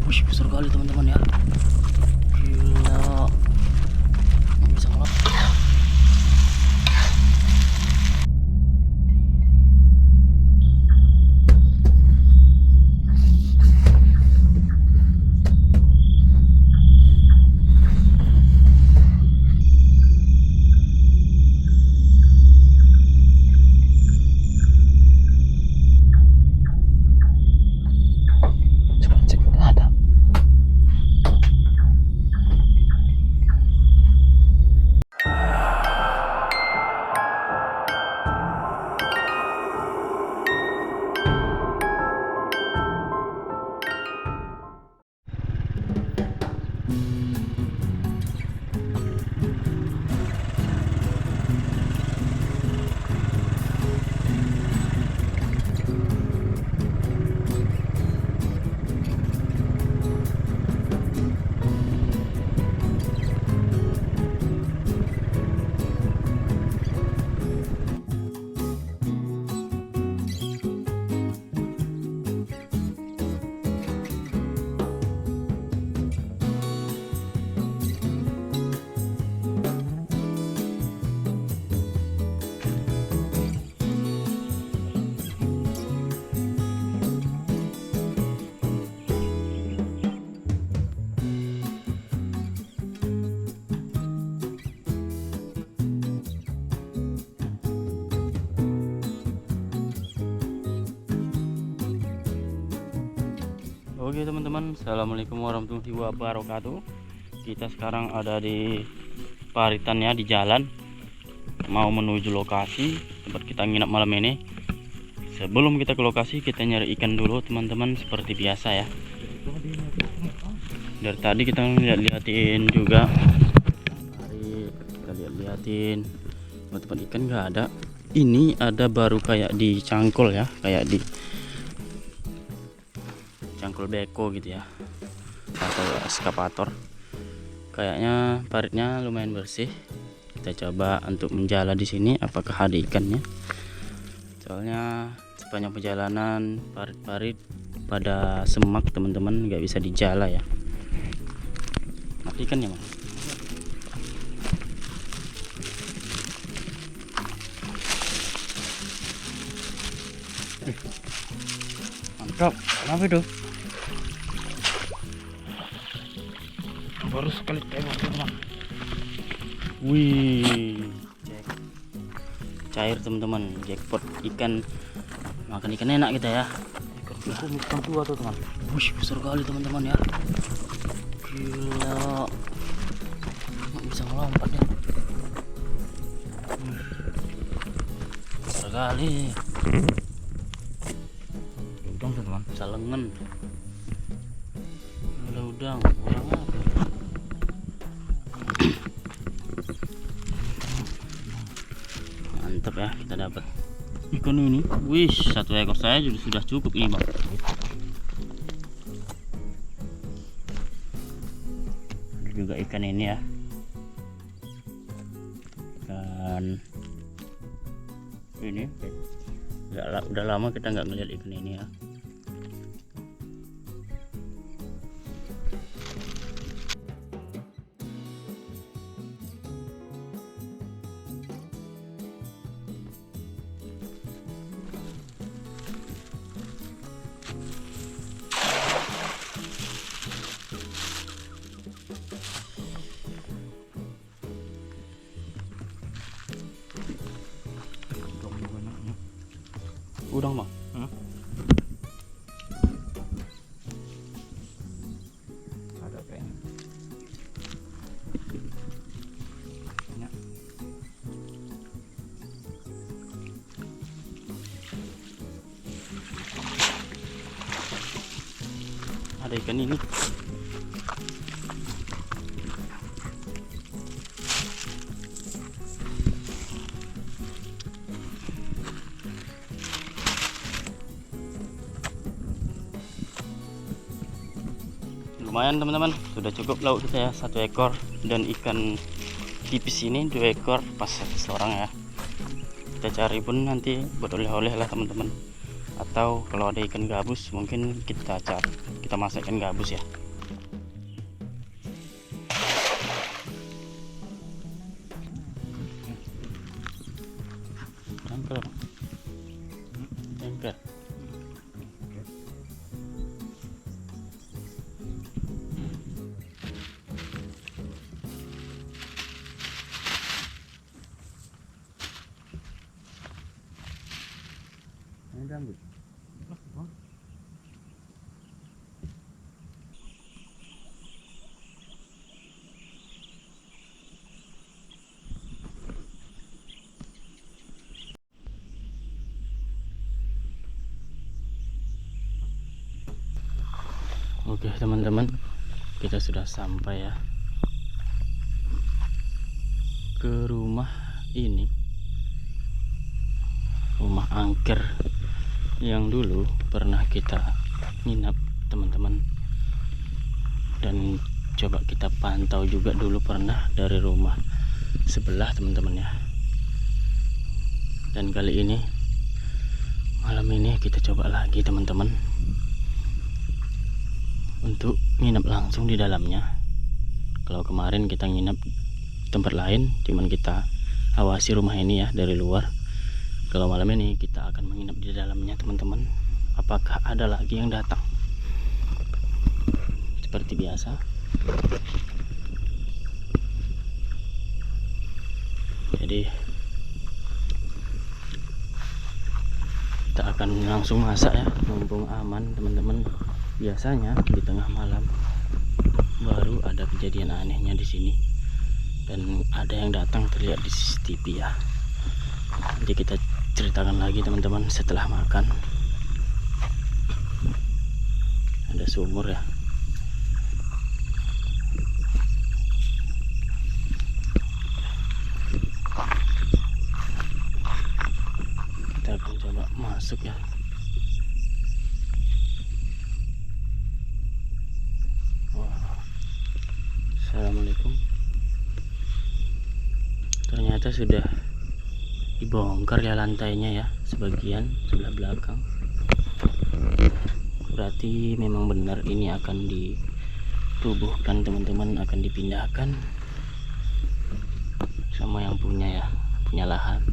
Wih, besar kali teman-teman ya. Gila. Nggak bisa ngelap. Coba cek, nggak ada. Oke teman-teman, assalamualaikum warahmatullahi wabarakatuh. Kita sekarang ada di Paritan ya, di jalan mau menuju lokasi tempat kita nginap malam ini. Sebelum kita ke lokasi, kita nyari ikan dulu teman-teman, seperti biasa ya. Dari tadi kita lihat-liatin juga, mari kita lihat-liatin tempat ikan, nggak ada. Ini ada baru kayak di cangkul ya, kayak di cangkul beko gitu ya, atau eskavator. Kayaknya paritnya lumayan bersih. Kita coba untuk menjala di sini, apakah ada ikannya. Soalnya sepanjang perjalanan parit-parit pada semak teman-teman, nggak bisa dijala ya. Mati ikannya Bang. Mantap, kenapa itu? Baru sekali tembak teman. Wih, cair teman-teman, jackpot ikan. Makan ikan enak kita ya. Ikan tua tuh teman. Wih, besar kali teman-teman ya. Gila, nggak bisa ngelompat ya. Besar kali. Udang tuh teman, salengan. Ada udang, kurang apa? Mantap ya, kita dapat ikan ini. Wih, satu ekor saya sudah cukup ini Bang. Juga ikan ini ya, ikan ini udah lama kita nggak ngeliat ikan ini ya. Udang Bang. Ada kayaknya. Banyak. Ada ikan ini. Lumayan teman-teman, sudah cukup lauk kita ya, satu ekor, dan ikan tipis ini 2 ekor pas seorang ya. Kita cari pun nanti buat oleh-oleh lah teman-teman. atau kalau ada ikan gabus mungkin kita masak ikan gabus ya. Jangkar, jangkar. Ini gambut. Oke teman-teman, kita sudah sampai ya ke rumah ini, rumah angker yang dulu pernah kita nginap teman-teman, dan coba kita pantau juga dulu pernah dari rumah sebelah teman-teman ya. Dan kali ini, malam ini kita coba lagi teman-teman untuk nginap langsung di dalamnya. Kalau kemarin kita nginap tempat lain, cuman kita awasi rumah ini ya dari luar. Kalau malam ini kita akan menginap di dalamnya teman-teman. Apakah ada lagi yang datang? Seperti biasa, jadi kita akan langsung masak ya, mumpung aman teman-teman. Biasanya di tengah malam baru ada kejadian anehnya di sini, dan ada yang datang terlihat di CCTV ya. Jadi kita ceritakan lagi teman-teman setelah makan. Ada sumur ya. Kita akan coba masuk ya. Assalamualaikum. Ternyata sudah dibongkar ya lantainya ya, sebagian sebelah belakang. Berarti memang benar ini akan dirubuhkan teman-teman, akan dipindahkan sama yang punya ya, punya lahan.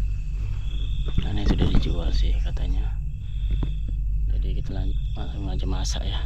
Karena sudah dijual sih katanya. Jadi kita langsung aja masak ya.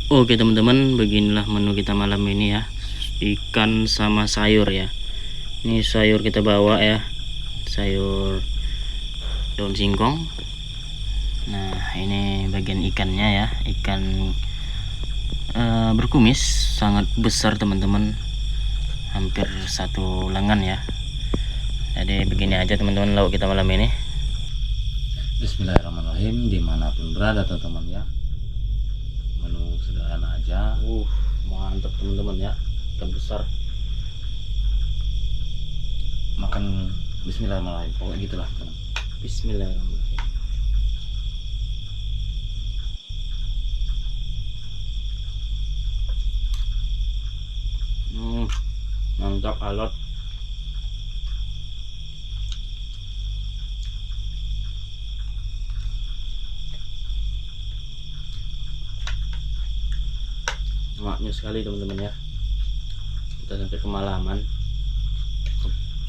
Oke teman-teman, beginilah menu kita malam ini ya. Ikan sama sayur ya. Ini sayur kita bawa ya, sayur daun singkong. Nah ini bagian ikannya ya, ikan berkumis sangat besar teman-teman, hampir satu lengan ya. Jadi begini aja teman-teman lauk kita malam ini. Bismillahirrahmanirrahim, dimanapun berada teman-teman ya. Menu sederhana aja. Mantap teman-teman ya, ikan besar. Makan Bismillahirrahmanirrahim, pokoknya gitulah teman. Bismillahirrahmanirrahim. Mantap alot. Maknya sekali teman-teman ya, kita sampai kemalaman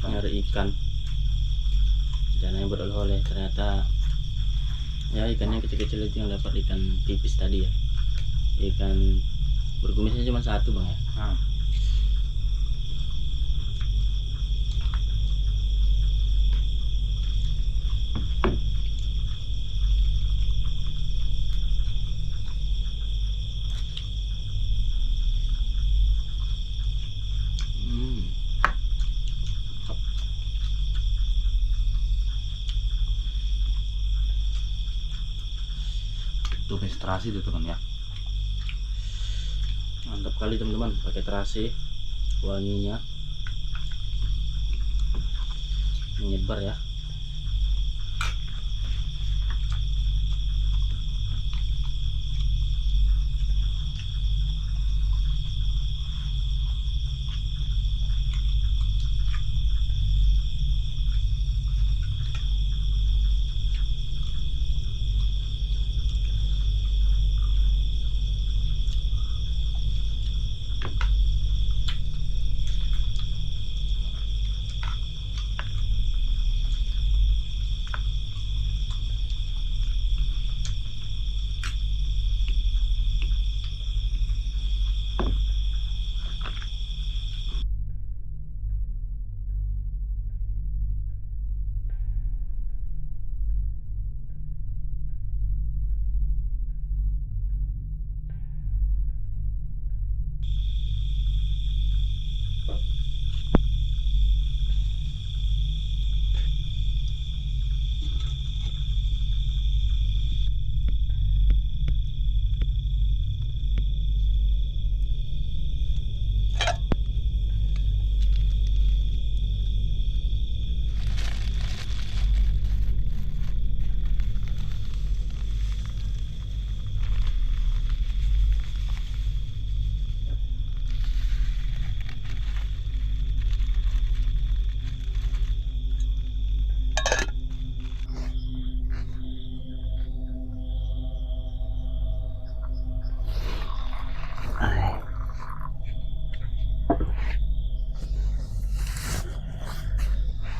nyari ikan, jangan beroleh-oleh. Ternyata ya ikannya kecil-kecil itu yang dapat, ikan tipis tadi ya, ikan berkumisnya cuma satu bang ya. Tumis terasi itu teman ya. Mantap kali teman-teman, pakai terasi, wanginya menyebar ya.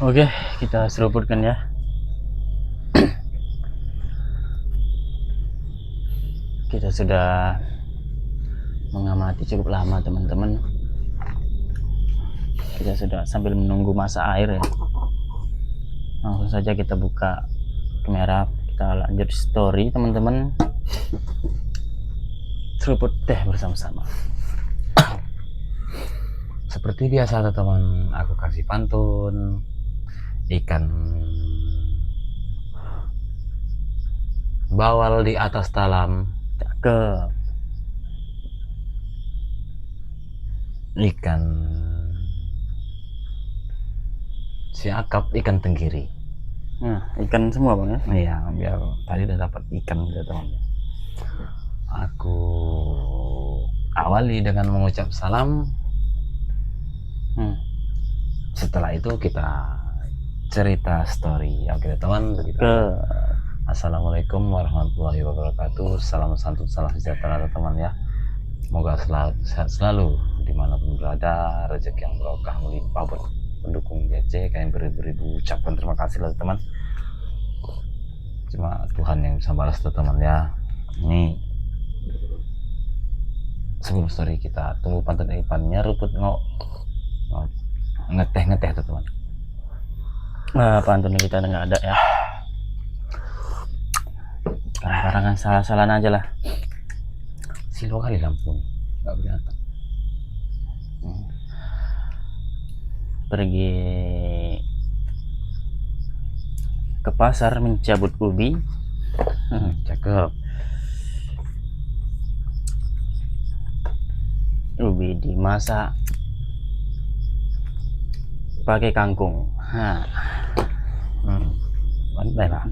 Oke, kita seruputkan ya. Kita sudah mengamati cukup lama teman-teman. Kita sudah sambil menunggu masa air ya. Langsung saja kita buka kamera, kita lanjut story teman-teman. Seruput teh bersama-sama. Seperti biasa teman, aku kasih pantun ikan bawal di atas talam, Cakep. ikan siakap, ikan tenggiri. Nah, ikan semua bang ya. Iya, biar tadi udah dapat ikan gitu teman. Aku awali dengan mengucap salam. Setelah itu kita cerita story. Oke teman, begitu. Assalamualaikum warahmatullahi wabarakatuh. Salam santun, salam sejahtera teman ya. Semoga selalu sehat selalu dimanapun berada, rezeki yang berkah melimpah buat pendukung DC. Kalian beribu-ribu ucapan terima kasih lah teman. Cuma Tuhan yang bisa balas tuh teman ya. Ini sebelum story kita tunggu pantun Ipannya ruput ngeteh tuh teman. Nah, pantun kita nggak ada ya. Karang-karangan salah-salahan aja lah. Silo kali lampu nggak kelihatan. Pergi ke pasar mencabut ubi. Cakep. Ubi dimasak pakai kangkung. Pandai lah.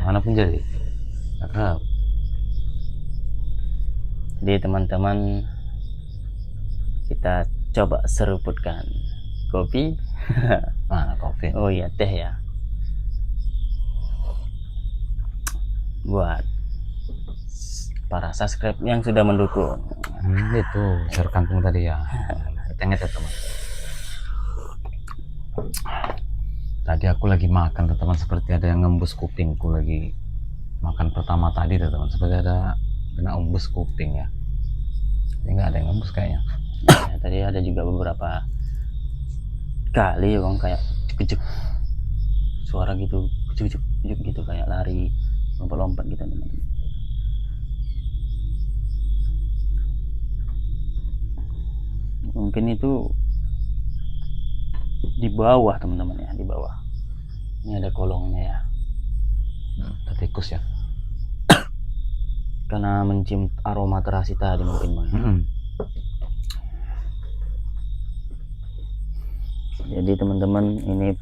Mana pun jadi. Cakep. Jadi teman-teman, kita coba seruputkan kopi. Mana kopi? Oh iya, teh ya. Buat para subscribe yang sudah mendukung. Itu sayur kangkung tadi ya. Ngeteh teman. Tadi aku lagi makan teman, seperti ada yang ngembus kupingku lagi makan pertama tadi teman, seperti ada kena embus kuping ya. Ini nggak ada yang ngembus kayaknya. Ya, tadi ada juga beberapa kali bang kayak cek suara gitu, cek gitu kayak lari lompat-lompat gitu teman-teman. Mungkin itu di bawah teman-teman ya, di bawah. Ini ada kolongnya ya. Ada tikus ya. Karena mencium aroma terasi tadi mungkin bang. Jadi teman-teman, ini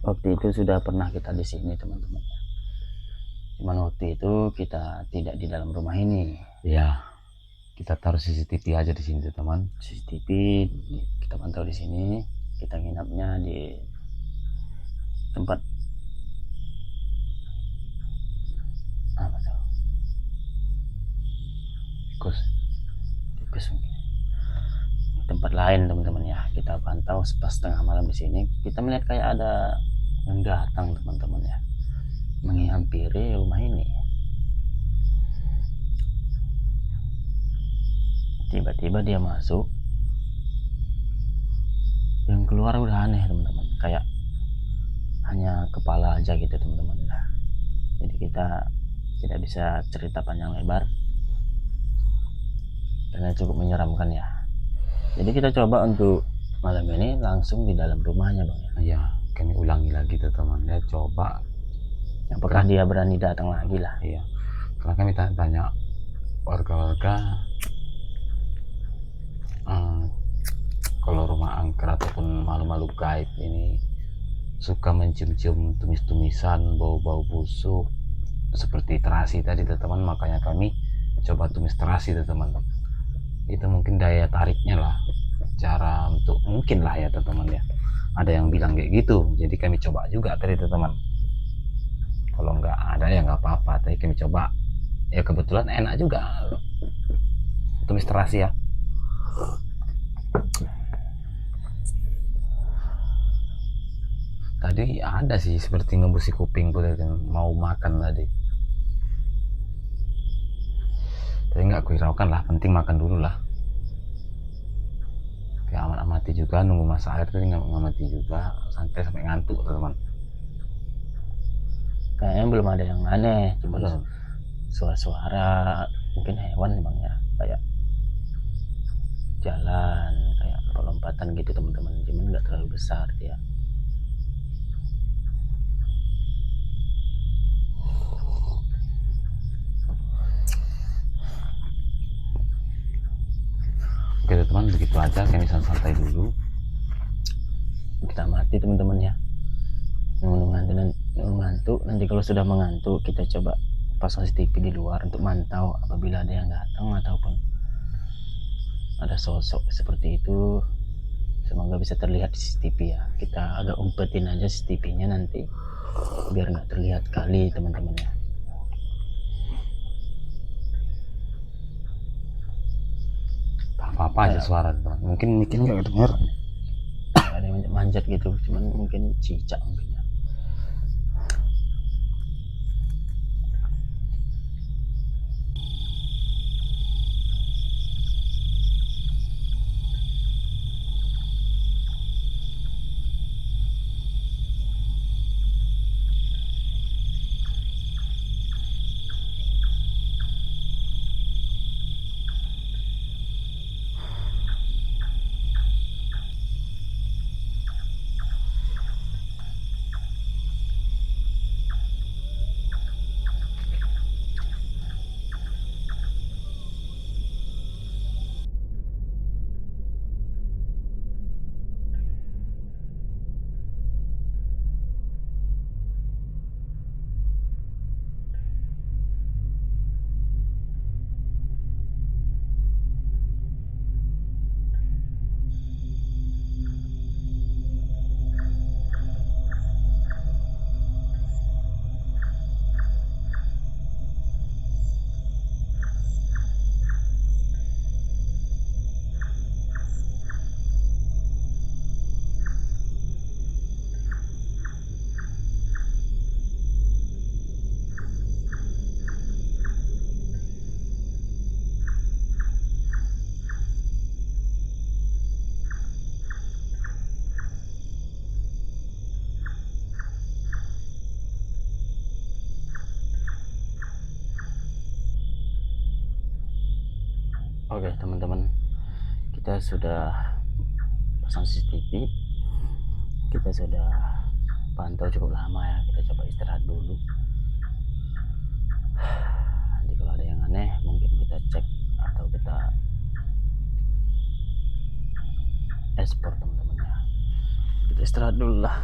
waktu itu sudah pernah kita di sini teman-teman. Cuman waktu itu kita tidak di dalam rumah ini. Ya, kita taruh CCTV aja di sini teman. CCTV kita pantau di sini. Kita nginapnya di tempat apa tuh? Tikus mungkin. Di tempat lain teman-teman ya. Kita pantau pas tengah malam di sini. Kita melihat kayak ada yang datang teman-teman ya, menghampiri rumah ini. Tiba-tiba dia masuk. Yang keluar udah aneh teman-teman, kayak hanya kepala aja gitu teman-teman. Jadi kita tidak bisa cerita panjang lebar karena cukup menyeramkan ya. Jadi kita coba untuk malam ini langsung di dalam rumahnya bang ya. Iya, kami ulangi lagi teman ya, coba Apakah dia berani datang lagi lah. Iya, karena kami tanya warga-warga kalau rumah angker ataupun makhluk-makhluk gaib ini suka mencium-cium tumis-tumisan, bau-bau busuk seperti terasi tadi teman, makanya kami coba tumis terasi teman. Itu mungkin daya tariknya lah, cara untuk mungkin lah ya teman ya. Ada yang bilang kayak gitu, jadi kami coba juga tadi teman. Kalau nggak ada ya nggak apa-apa, tapi kami coba ya, kebetulan enak juga tumis terasi ya. Tadi ada sih seperti ngebusi kupingku tadi, mau makan tadi. Tapi nggak kuhiraukan lah, penting makan dulu lah. Kayak amat-amati juga nunggu masak air tadi, nggak ngamati juga santai sampai ngantuk teman. Kayaknya belum ada yang aneh, cuma Belum. suara-suara mungkin hewan bang ya, kayak jalan, kayak lompatan gitu teman-teman, cuman nggak terlalu besar dia. Oke teman, begitu aja kami santai dulu. Kita mati teman-teman ya, ngantuk. Nanti kalau sudah mengantuk kita coba pasang CCTV di luar untuk mantau apabila ada yang datang ataupun ada sosok seperti itu. Semoga bisa terlihat di CCTV ya. Kita agak umpetin aja CCTV-nya nanti biar nggak terlihat kali teman-teman ya. Apa aja suara teman, mungkin nggak kedengar. Ada yang manjat gitu, cuman mungkin cicak mungkin ya. Oke teman-teman, kita sudah pasang CCTV, kita sudah pantau cukup lama ya. Kita coba istirahat dulu. Nanti kalau ada yang aneh mungkin kita cek atau kita ekspor teman-teman ya. Kita istirahat dulu lah.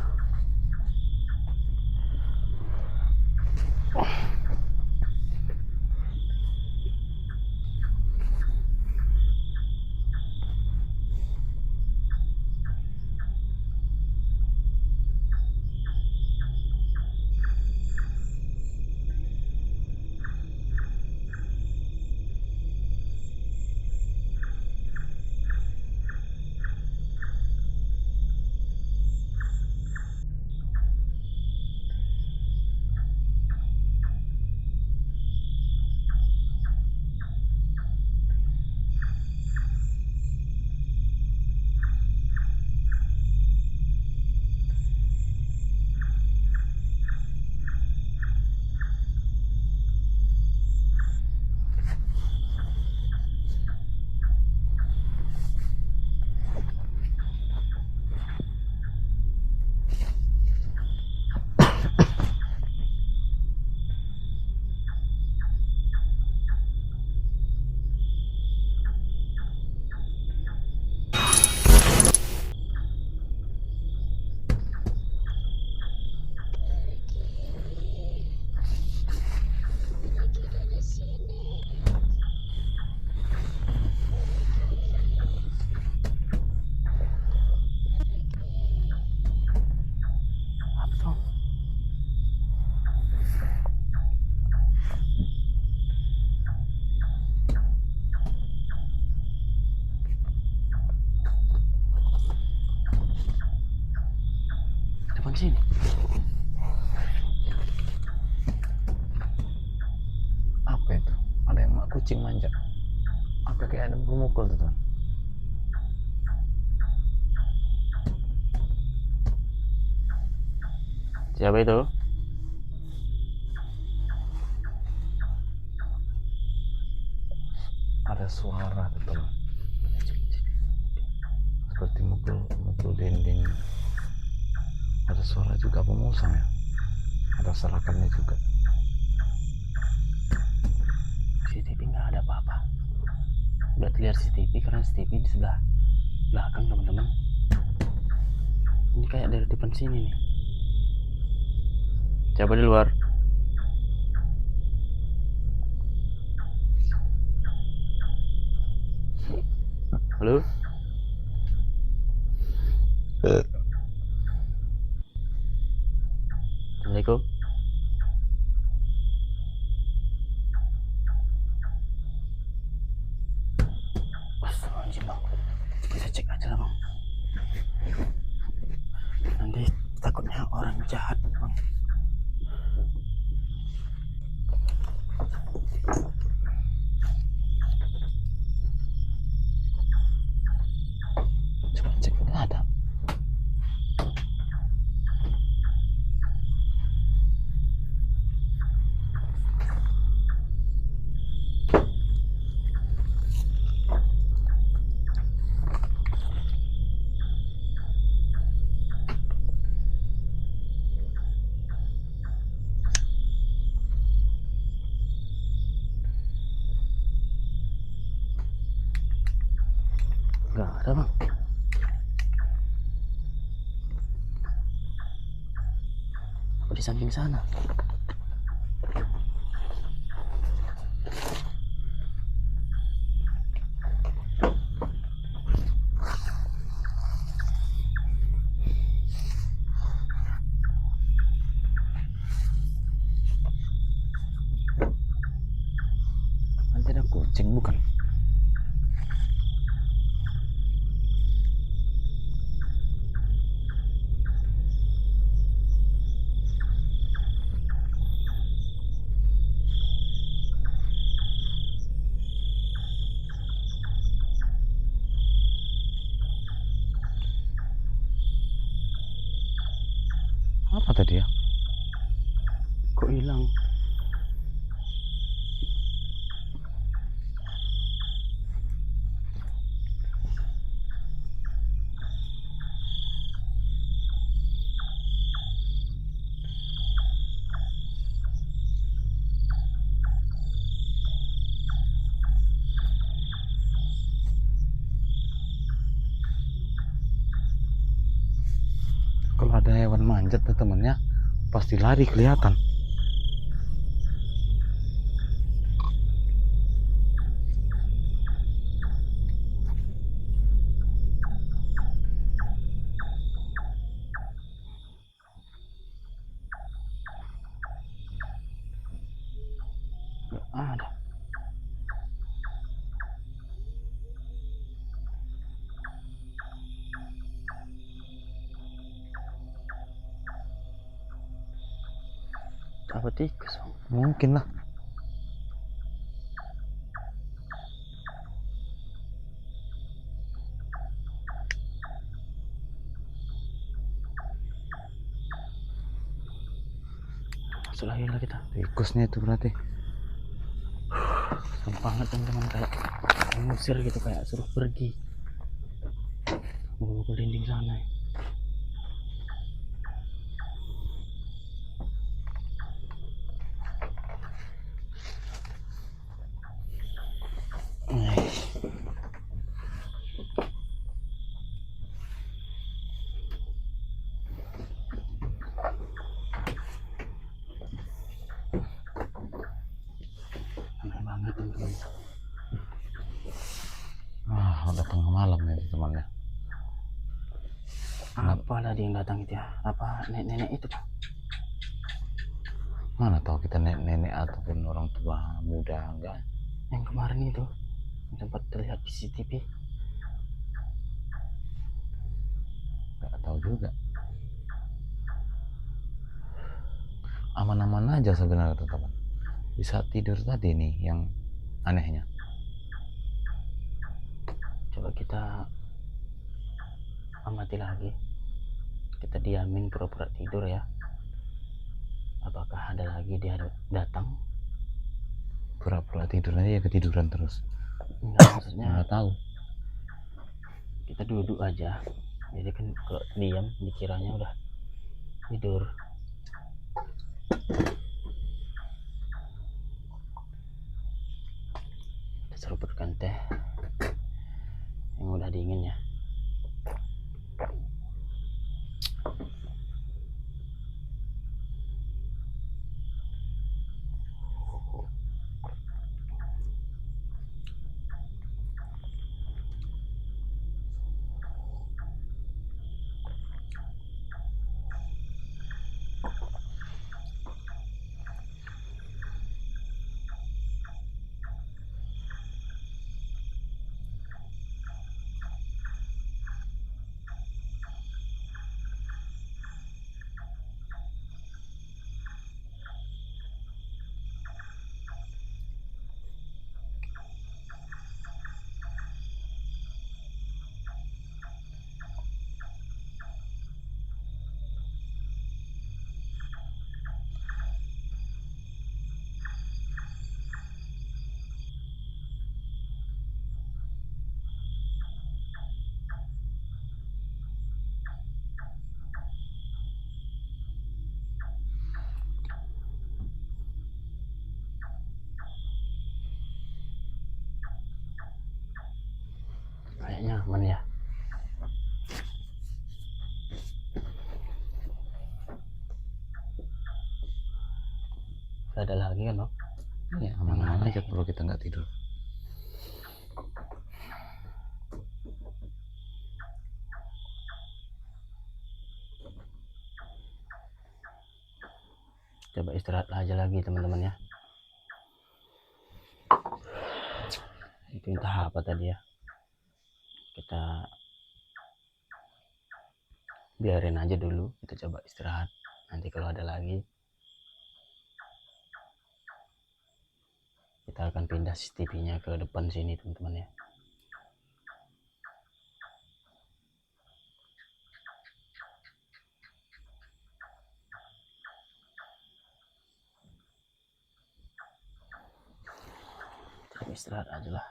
sini. Apa itu? Ada yang kucing manja. Apa kayak ada memukul tuh, teman? Siapa itu? Ada suara tuh, teman. Seperti mukul dinding. Ada suara juga pemusang ya. Ada serakannya juga. CCTV nggak ada apa-apa. Udah lihat CCTV karena CCTV di sebelah belakang teman-teman. Ini kayak dari depan sini nih. Coba di luar. Halo? Assalamualaikum. Astagfirullahaladzim bang. Kita cek aja lah bang. Nanti takutnya orang jahat bang. Coba cek, nggak ada. Nggak ada bang. Apa di samping sana? Nanti ada kucing bukan? Apa tadi ya? Kok hilang? Kalau ada hewan manjat tuh temennya pasti lari kelihatan. Nggak ada. Apa tikus bang? Mungkin lah. Masuk lagi lah kita. Tikusnya itu berarti. Serem banget teman-teman, kayak mengusir gitu, kayak suruh pergi. Mukul dinding sana ya. Aneh banget teman-teman. Udah tengah malam nih temannya. Apa tadi yang datang itu ya? Apa nenek-nenek itu Pak? Mana tahu kita nenek ataupun orang tua muda enggak? Yang kemarin itu yang sempat terlihat di CCTV. Enggak tahu juga. aman-aman aja sebenarnya teman-teman. Di saat tidur tadi nih yang anehnya. Coba kita amati lagi, kita diamin pura-pura tidur ya. Apakah ada lagi dia datang? Pura-pura tidur aja ya, ketiduran terus. Enggak, maksudnya Nggak tahu. kita duduk aja, jadi kan kalau diam dikiranya udah tidur. Kita seruputkan teh yang udah dingin ya. Kayaknya aman ya. Gak ada lagi kan Bang? Ya aman-aman aja kalau kita nggak tidur. Coba istirahat aja lagi teman-teman ya. Itu entah apa tadi ya, kita biarin aja dulu, kita coba istirahat. Nanti kalau ada lagi kita akan pindah CCTV-nya ke depan sini teman-teman ya. Kita istirahat aja lah.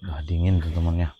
Udah dingin teman-teman ya.